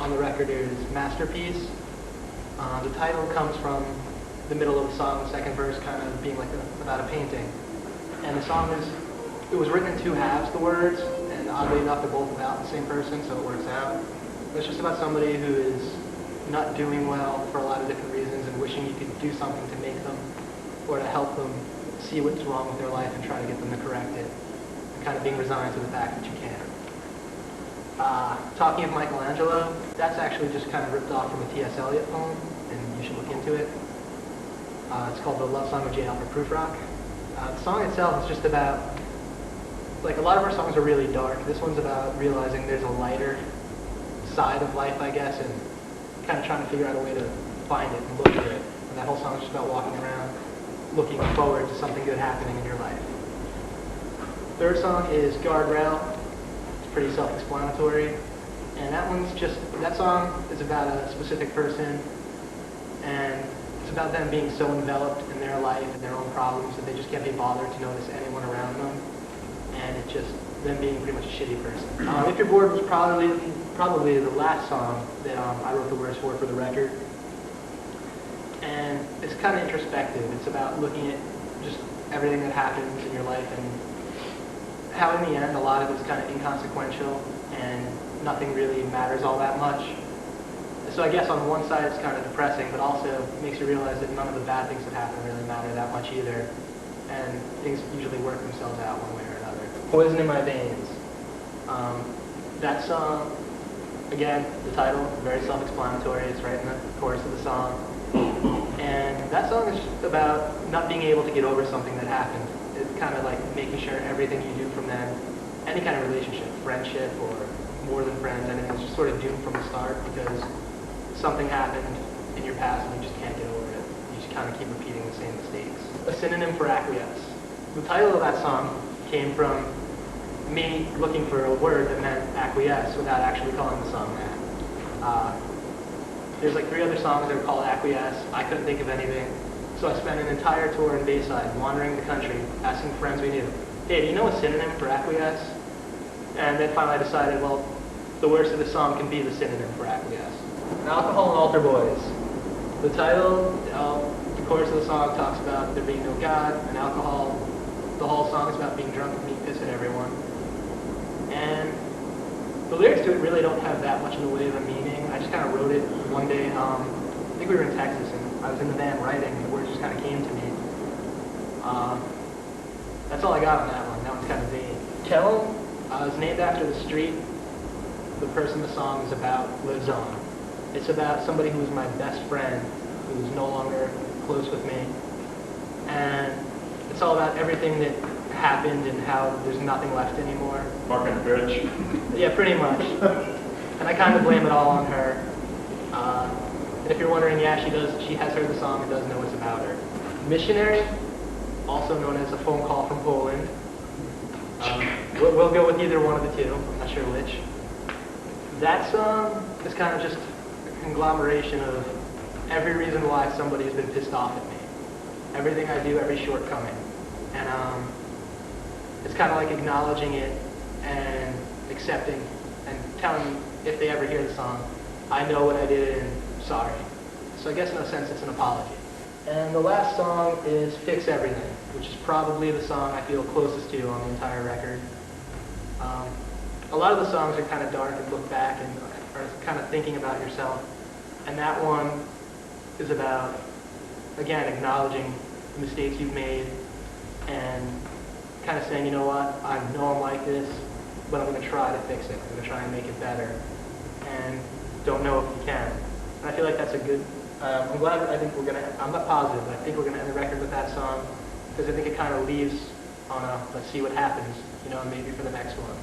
on the record is Masterpiece. The title comes from the middle of the song, the second verse kind of being like about a painting. And the song it was written in two halves, the words, and oddly enough they're both about the same person, so it works out. It's just about somebody who is not doing well for a lot of different reasons and wishing you could do something to make them or to help them see what's wrong with their life and try to get them to correct it. And kind of being resigned to the fact that you can't. Talking of Michelangelo, that's actually just kind of ripped off from a T.S. Eliot poem, and you should look into it. It's called The Love Song of J. Alfred Prufrock. The song itself is just about, like a lot of our songs are really dark. This one's about realizing there's a lighter side of life, I guess, and kind of trying to figure out a way to find it and look for it. And that whole song is just about walking around, looking forward to something good happening in your life. Third song is Guardrail. It's pretty self-explanatory. And that song is about a specific person, and it's about them being so enveloped in their life and their own problems that they just can't be bothered to notice anyone around them. And it's just them being pretty much a shitty person. If You're Bored was probably the last song that I wrote the words for the record. And it's kind of introspective. It's about looking at just everything that happens in your life and how in the end a lot of it's kind of inconsequential and nothing really matters all that much. So I guess on one side it's kind of depressing, but also makes you realize that none of the bad things that happen really matter that much either. And things usually work themselves out one way or another. Poison in My Veins. That song, again, the title, very self-explanatory. It's right in the chorus of the song. And that song is just about not being able to get over something that happened. It's kind of like making sure everything you do from then, any kind of relationship, friendship or more than friends, anything, is just sort of doomed from the start because something happened in your past and you just can't get over it. You just kind of keep repeating the same mistakes. A synonym for acquiesce. The title of that song came from me looking for a word that meant acquiesce without actually calling the song that. There's like 3 other songs that are called acquiesce. I couldn't think of anything. So I spent an entire tour in Bayside, wandering the country, asking friends we knew, hey, do you know a synonym for acquiesce? And then finally I decided, well, the words of the song can be the synonym for acquiesce. Alcohol and Altar Boys. The title, the chorus of the song talks about there being no God, and alcohol. The whole song is about being drunk and being pissed at everyone. And the lyrics to it really don't have that much in the way of a meaning. I just kind of wrote it one day. I think we were in Texas, and I was in the van writing, and the words just kind of came to me. That's all I got on that one. That one's kind of vague. Kellam is named after the street the person the song is about lives on. It's about somebody who was my best friend, who's no longer close with me. And it's all about everything that happened and how there's nothing left anymore. Fucking bitch. Yeah, pretty much. And I kind of blame it all on her. And if you're wondering, yeah, she has heard the song and does know it's about her. Missionary, also known as A Phone Call from Poland. We'll go with either one of the two. I'm not sure which. That song is kind of just a conglomeration of every reason why somebody's been pissed off at me. Everything I do, every shortcoming. And it's kind of like acknowledging it and accepting and telling, if they ever hear the song, I know what I did and sorry. So I guess in a sense it's an apology. And the last song is Fix Everything, which is probably the song I feel closest to on the entire record. A lot of the songs are kind of dark and look back and are kind of thinking about yourself. And that one is about, again, acknowledging the mistakes you've made and kind of saying, you know what, I know I'm like this, but I'm going to try to fix it. I'm going to try and make it better. And don't know if you can. And I feel like that's a good, I'm not positive, but I think we're going to end the record with that song because I think it kind of leaves on a, let's see what happens, maybe for the next one.